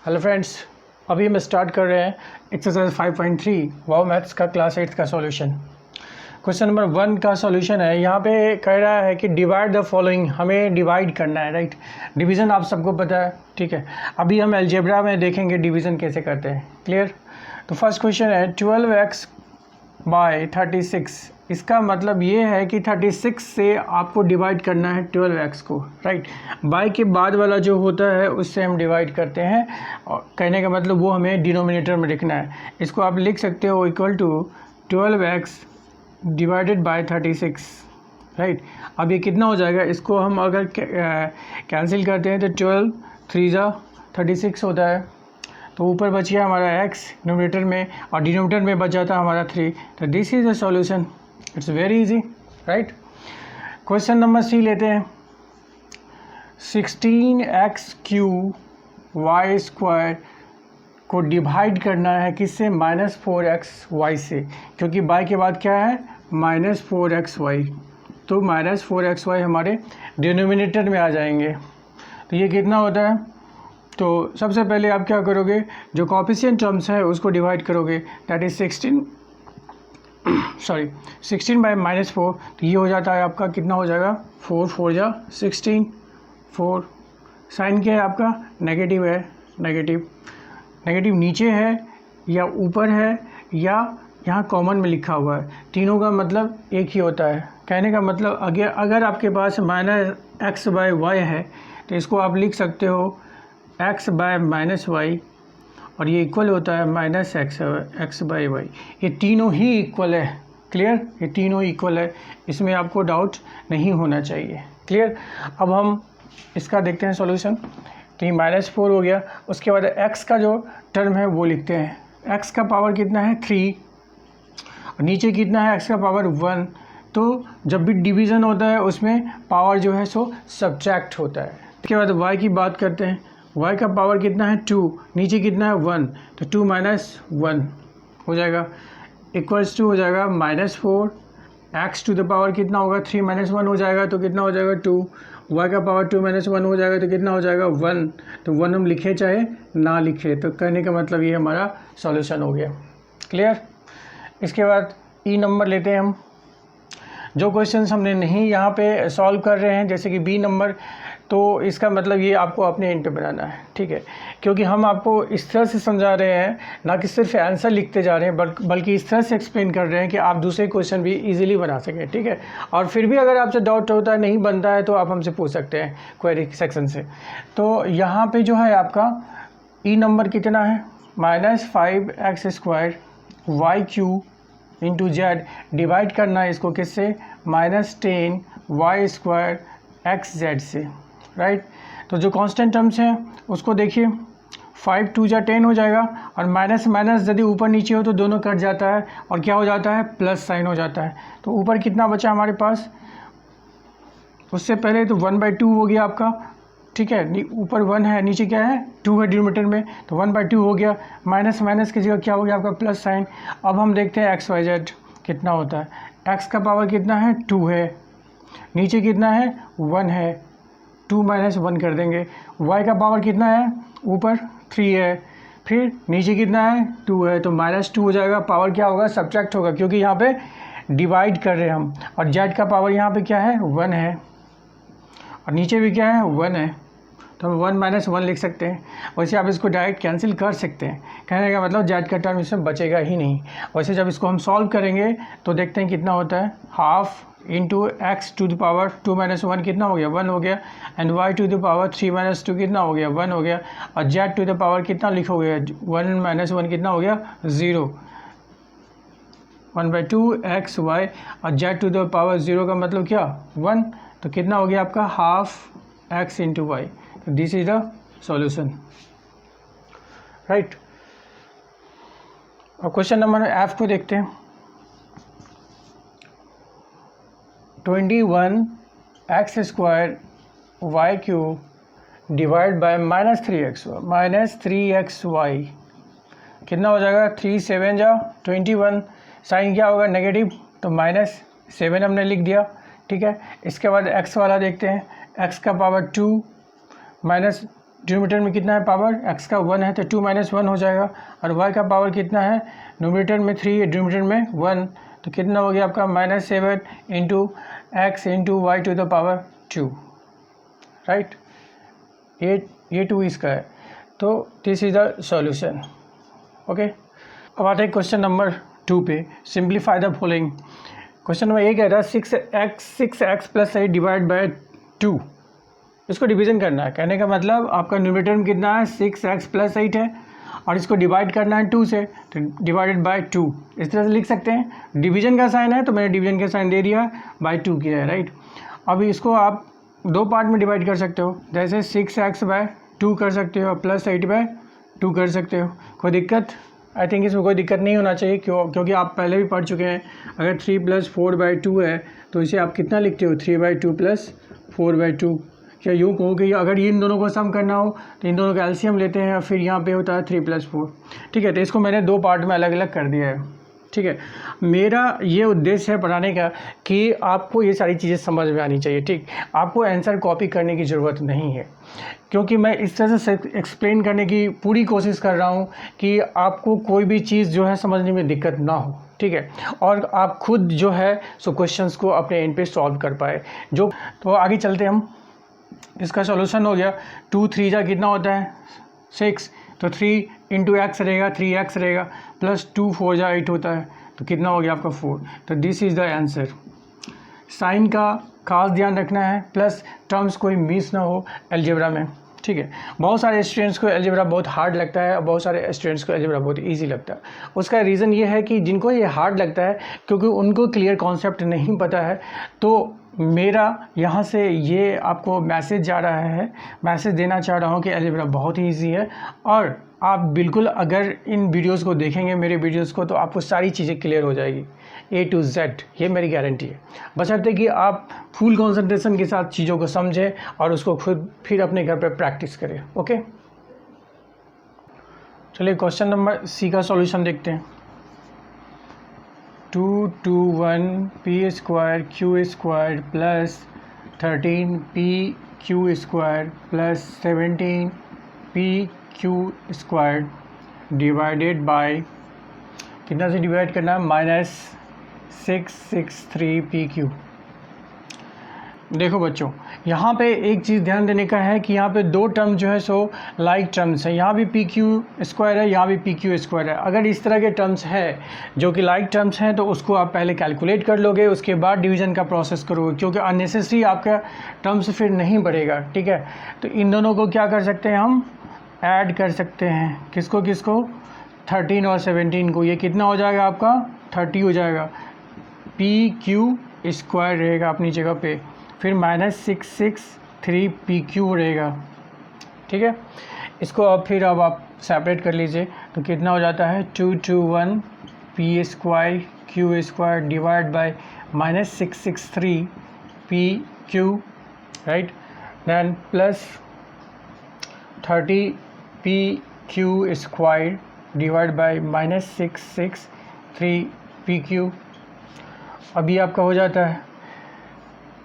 Hello friends, अभी हम start कर रहे हैं एक्सरसाइज 5.3 वाओ मैथ्स का क्लास 8 का सॉल्यूशन। क्वेश्चन नंबर 1 का सॉल्यूशन है। यहाँ पे कह रहा है कि डिवाइड द फॉलोइंग, हमें डिवाइड करना है, राइट। डिवीज़न आप सबको पता है, ठीक है। अभी हम अलजेब्रा में देखेंगे डिवीज़न कैसे करते हैं, क्लियर। तो फर्स्ट क्वेश्चन है 12x बाय 36। इसका मतलब ये है कि 36 से आपको डिवाइड करना है 12x को, राइट। बाय के बाद वाला जो होता है उससे हम डिवाइड करते हैं, और कहने का मतलब वो हमें डिनोमिनेटर में लिखना है। इसको आप लिख सकते हो equal to 12x divided by 36, right. अब ये कितना हो जाएगा, इसको हम अगर कैंसिल करते हैं तो 12 3 जा 36 होता है। तो ऊपर बच गया हमारा x न्यूमरेटर में, और डिनोमिनेटर में बच जाता है हमारा 3। तो this is the solution, it's very easy, right. Question number 3 लेते हैं। 16x³ y स्क्वायर को डिवाइड करना है किससे, -4xy से, क्योंकि बाय के बाद क्या है -4xy। तो -4xy हमारे डिनोमिनेटर में आ जाएंगे। तो ये कितना होता है, तो सबसे पहले आप क्या करोगे, जो कोएफिशिएंट टर्म्स है उसको डिवाइड करोगे, दैट इज 16 बाय -4। तो ये हो जाता है आपका, कितना हो जाएगा 4 4 जा 16 4। साइन क्या है आपका, नेगेटिव है, नेगेटिव नीचे है या ऊपर है या यहाँ कॉमन में लिखा हुआ है, तीनों का मतलब एक ही होता है। कहने का मतलब अगर आपके पास -x/y है तो इसको आप लिख सकते हो x/-y, और ये इक्वल होता है -x/y। ये तीनों ही इक्वल है, क्लियर। ये तीनों इक्वल है, इसमें आपको डाउट नहीं होना चाहिए, क्लियर। अब हम इसका देखते हैं सॉल्यूशन। तो ये -4 हो गया। उसके बाद x का जो टर्म है वो लिखते हैं। x का पावर कितना है 3, और नीचे कितना है x का पावर 1। तो जब भी डिवीज़न होता है उसमें पावर जो है सो सब्ट्रैक्ट होता है। उसके बाद y की बात करते हैं। y का पावर कितना है 2, नीचे कितना है 1, तो 2 - 1 हो जाएगा, इक्वल्स टू हो जाएगा -4। x टू द पावर कितना होगा 3 - 1 हो जाएगा, तो कितना हो जाएगा 2। y का पावर 2 - 1 हो जाएगा, तो कितना हो जाएगा 1। तो 1 हम लिखे चाहे ना लिखे, तो कहने का मतलब ये हमारा सॉल्यूशन हो गया, क्लियर। इसके बाद ई नंबर लेते हैं हम। जो क्वेश्चंस हमने नहीं यहाँ पे सॉल्व कर रहे हैं, जैसे कि बी नंबर, तो इसका मतलब ये आपको अपने इंट बनाना है, ठीक है। क्योंकि हम आपको इस तरह से समझा रहे हैं, ना कि सिर्फ आंसर लिखते जा रहे हैं, बल्कि इस तरह से एक्सप्लेन कर रहे हैं कि आप दूसरे क्वेश्चन भी इजीली बना सकें, ठीक है। और फिर भी अगर आपसे डाउट होता है, नहीं बनता है, तो आप हमसे पूछ सकते हैं क्वेरी सेक्शन से। तो यहाँ पे जो है आपका ई नंबर कितना है, -5x² y³ into Z, divide करना है इसको किससे, -10y² xz से, राइट। तो जो कांस्टेंट टर्म्स हैं उसको देखिए, 5 2 जा 10 हो जाएगा, और माइनस माइनस यदि ऊपर नीचे हो तो दोनों कट जाता है, और क्या हो जाता है, प्लस साइन हो जाता है। तो ऊपर कितना बचा हमारे पास, उससे पहले तो 1/2 हो गया आपका, ठीक है। ऊपर 1 है, नीचे क्या है 2 है डिनोमिनेटर में, तो 1/2 हो गया। माइनस माइनस की जगह क्या हो गया आपका प्लस साइन। अब हम देखते हैं XYZ कितना होता है। x का पावर कितना है 2 है, नीचे कितना है 1 है, 2 - 1 कर देंगे। y का पावर कितना है, ऊपर 3 है, फिर नीचे कितना है 2 है, तो -2 हो जाएगा। पावर क्या होगा, सब्ट्रैक्ट होगा, क्योंकि यहाँ पे डिवाइड कर रहे हैं हम। और z का पावर यहाँ पे क्या है 1 है, और नीचे भी क्या है 1 है, तो हम 1 - 1 लिख सकते हैं। वैसे आप इसको डायरेक्ट कैंसिल कर सकते हैं, कहने का मतलब जेड का टर्म इसमें बचेगा ही नहीं। वैसे जब इसको हम सॉल्व करेंगे तो देखते हैं कितना होता है, half into x to the power 2 - 1 कितना हो गया 1 हो गया, and y to the power 3 - 2 कितना हो गया 1 हो गया, और z टू द पावर कितना लिखोगे 1 - 1 कितना हो गया 0, 1/2 xy, और z टू द पावर 0 का मतलब क्या 1, तो कितना हो गया आपका half x into Y. This is the solution, right. और क्वेश्चन नंबर F को देखते हैं। 21x² y³ divide by -3xy कितना हो जाएगा, 3 7 जा 21। साइन क्या होगा नेगेटिव, तो -7 हमने लिख दिया, ठीक है। इसके बाद x वाला देखते हैं। x का पावर 2 माइनस डिनोमिनेटर में कितना है पावर, x का 1 है तो 2 - 1 हो जाएगा, और y का पावर कितना है, न्यूमरेटर में 3 है, डिनोमिनेटर में 1, तो कितना हो गया आपका -7 into X into Y to the power 2, right. ये 2 इसका है, तो this is the solution. Okay, अब आते हैं क्वेश्चन नंबर 2 पे। Simplify the following. Question number 1 कह रहा है 6x + 8 डिवाइड बाय 2, इसको डिवीज़न करना है। कहने का मतलब आपका न्यूमरेटर में कितना है, 6x + 8 है, और इसको डिवाइड करना है 2 से, तो डिवाइडेड बाय 2 इस तरह से लिख सकते हैं। डिवीजन का साइन है तो मैंने डिवीजन का साइन दे दिया, बाय 2 किया है, राइट। अभी इसको आप 2 पार्ट में डिवाइड कर सकते हो, जैसे 6x/2 कर सकते हो, +8/2 कर सकते हो। कोई दिक्कत, आई थिंक इसमें कोई दिक्कत नहीं होना चाहिए, क्योंकि आप पहले भी पढ़ चुके हैं। अगर 3 + 4/2 है तो इसे आप कितना लिखते हो, 3/2 + 4/2। क्या यूँ कहो कि अगर इन दोनों को सम करना हो तो इन दोनों का एलसीएम लेते हैं, और फिर यहाँ पे होता है 3 + 4, ठीक है। तो इसको मैंने 2 पार्ट में अलग अलग कर दिया है, ठीक है। मेरा ये उद्देश्य है पढ़ाने का कि आपको ये सारी चीज़ें समझ में आनी चाहिए, ठीक। आपको आंसर कॉपी करने की ज़रूरत नहीं है, क्योंकि मैं इस तरह से एक्सप्लेन करने की पूरी कोशिश कर रहा हूँ कि आपको कोई भी चीज़ जो है समझने में दिक्कत ना हो, ठीक है, और आप खुद जो है सो क्वेश्चंस को अपने एंड पे सॉल्व कर पाए। तो आगे चलते हम। इसका सॉल्यूशन हो गया, 2 3 जा कितना होता है 6, तो 3 × x रहेगा, 3x रहेगा, +2 4 जा 8 होता है, तो कितना हो गया आपका 4। तो this is the answer. Sine का खास ध्यान रखना है, प्लस टर्म्स कोई मिस ना हो अलजेब्रा में, ठीक है। बहुत सारे स्टूडेंट्स को अलजेब्रा बहुत हार्ड लगता है और बहुत सारे स्टूडेंट्स को अलजेब्रा बहुत इजी लगता है। उसका रीज़न ये है कि जिनको ये हार्ड लगता है क्योंकि उनको क्लियर कॉन्सेप्ट नहीं पता है। तो मेरा यहाँ से ये आपको मैसेज जा रहा है, मैसेज देना चाह रहा हूँ कि अलजेब्रा बहुत ही ईजी है, और आप बिल्कुल अगर इन वीडियोस को देखेंगे, मेरे वीडियोस को, तो आपको सारी चीज़ें क्लियर हो जाएगी A to Z, ये मेरी गारंटी है। बशर्ते कि आप फुल कंसंट्रेशन के साथ चीज़ों को समझें और उसको खुद फिर अपने घर पर प्रैक्टिस करें। ओके, चलिए क्वेश्चन नंबर C का सॉल्यूशन देखते हैं। 2 2 1 p² q² plus 13 pq² plus 17 pq² divided by, कितना से डिवाइड करना है, -663 pq। देखो बच्चों, यहाँ पे एक चीज़ ध्यान देने का है कि यहाँ पे 2 टर्म जो है सो लाइक टर्म्स है। यहाँ भी pq² है, यहाँ भी pq² है। अगर इस तरह के टर्म्स है जो कि लाइक टर्म्स हैं तो उसको आप पहले कैलकुलेट कर लोगे, उसके बाद डिवीज़न का प्रोसेस करोगे, क्योंकि अननेसेसरी आपका टर्म्स फिर नहीं बढ़ेगा, ठीक है। तो इन दोनों को क्या कर सकते हैं, हम ऐड कर सकते हैं। किसको किसको, 13 और 17 को। ये कितना हो जाएगा आपका 30 हो जाएगा। pq² रहेगा अपनी जगह पे, फिर -663 pq रहेगा, ठीक है। इसको अब फिर आप सेपरेट कर लीजिए, तो कितना हो जाता है 221 p² q² divide by -663 pq, right, then plus 30 pq² divide by -663 pq। अभी आपका हो जाता है,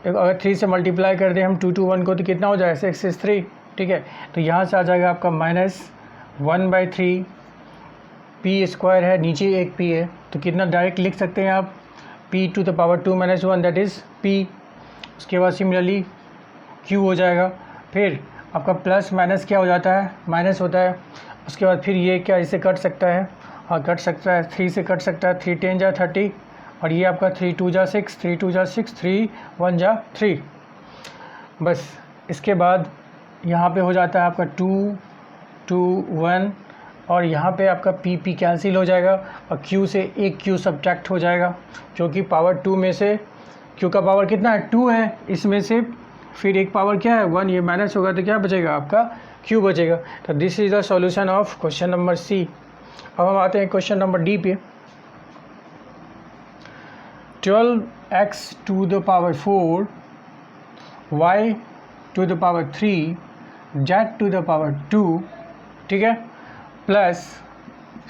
अगर 3 से मल्टीप्लाई कर दें हम 2 to 1 को, तो कितना हो जाएगा 663, ठीक है। तो यहाँ से आ जाएगा आपका -1/3 p² है, नीचे एक p है, तो कितना डायरेक्ट लिख सकते हैं आप, p² - 1 दैट इज़ p। उसके बाद सिमिलरली q हो जाएगा, फिर आपका प्लस माइनस क्या हो जाता है, माइनस होता है। उसके बाद फिर ये क्या इससे कट सकता है, हाँ कट सकता है, 3 से कट सकता है, 3 10 जा 30, और ये आपका 3 2 जा 6, 3 2 जा 6, 3 1 जा 3। बस इसके बाद यहाँ पे हो जाता है आपका 2 2 1, और यहाँ पे आपका p कैंसिल हो जाएगा, और q से एक q सब्ट्रैक्ट हो जाएगा, क्योंकि पावर 2 में से q का पावर कितना है 2 है, इसमें से फिर एक पावर क्या है 1, ये माइनस होगा तो क्या बचेगा आपका q बचेगा। तो this is the solution of question number C। अब हम आते हैं क्वेश्चन नंबर D पे। 12x to the power 4 y to the power 3 z to the power 2, ठीक है, plus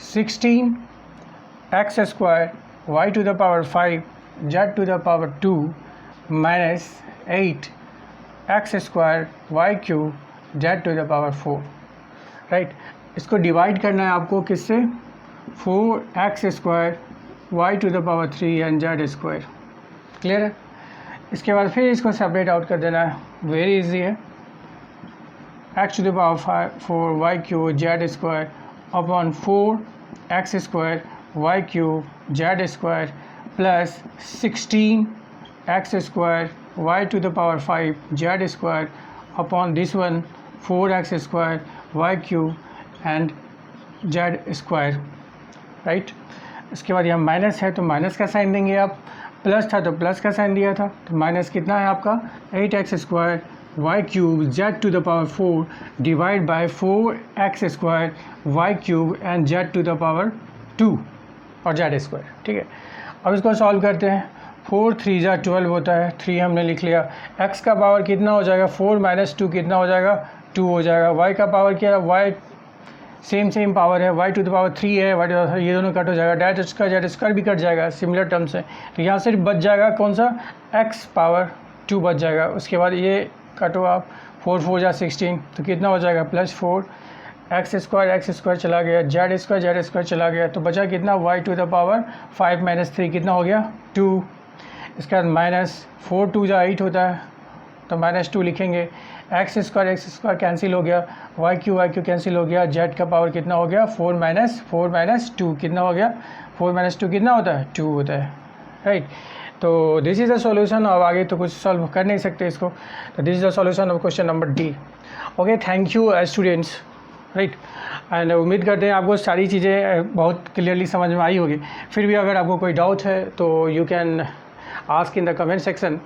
16x² y to the power 5 z to the power 2 minus 8x² y³ Z to the power 4, right. इसको divide करना है आपको किससे, 4x² y to the power 3 and z², clear है। इसके बाद फिर इसको सेपरेट आउट कर देना है, वेरी इजी है, x to the power 4 y³ z² upon 4x² y³ z² plus 16x² y to the power 5 z² upon this one 4x² y³ and z², right. इसके बाद यहाँ माइनस है तो माइनस का साइन देंगे आप, प्लस था तो प्लस का साइन दिया था, तो माइनस कितना है आपका 8x² y³ z to the power 4 divide by 4x² y³ and z to the power 2 और z², ठीक है। अब इसको सॉल्व करते हैं, 4 3 जा 12 होता है, 3 हमने लिख लिया, x का पावर कितना हो जाएगा 4 माइनस 2 कितना हो जाएगा 2 हो जाएगा, y का पावर क्या है, y सेम पावर है, y टू द पावर 3 है, y टू द पावर, ये दोनों कट हो जाएगा, z² भी कट जाएगा सिमिलर टर्म से, तो यहाँ सिर्फ बच जाएगा कौन सा, x पावर 2 बच जाएगा। उसके बाद ये काटो आप, 4 4 जा 16, तो कितना हो जाएगा प्लस 4 x² चला गया, z² चला गया, तो बचा कितना y to the power 5 minus 3 कितना हो गया 2। इसके बाद माइनस 4 2 जा 8 होता है, तो -2 लिखेंगे, x² कैंसिल हो गया, y³ कैंसिल हो गया, z का पावर कितना हो गया 4 माइनस 2 कितना हो गया, 4 माइनस 2 कितना होता है 2 होता है, राइट। तो दिस इज़ द सॉल्यूशन, अब आगे तो कुछ सॉल्व कर नहीं सकते इसको, तो this is the solution of question number D. Okay, thank you students, right. And उम्मीद करते हैं आपको सारी चीज़ें बहुत क्लियरली समझ में आई होगी। फिर भी अगर आपको कोई डाउट है तो you can ask in the comment section.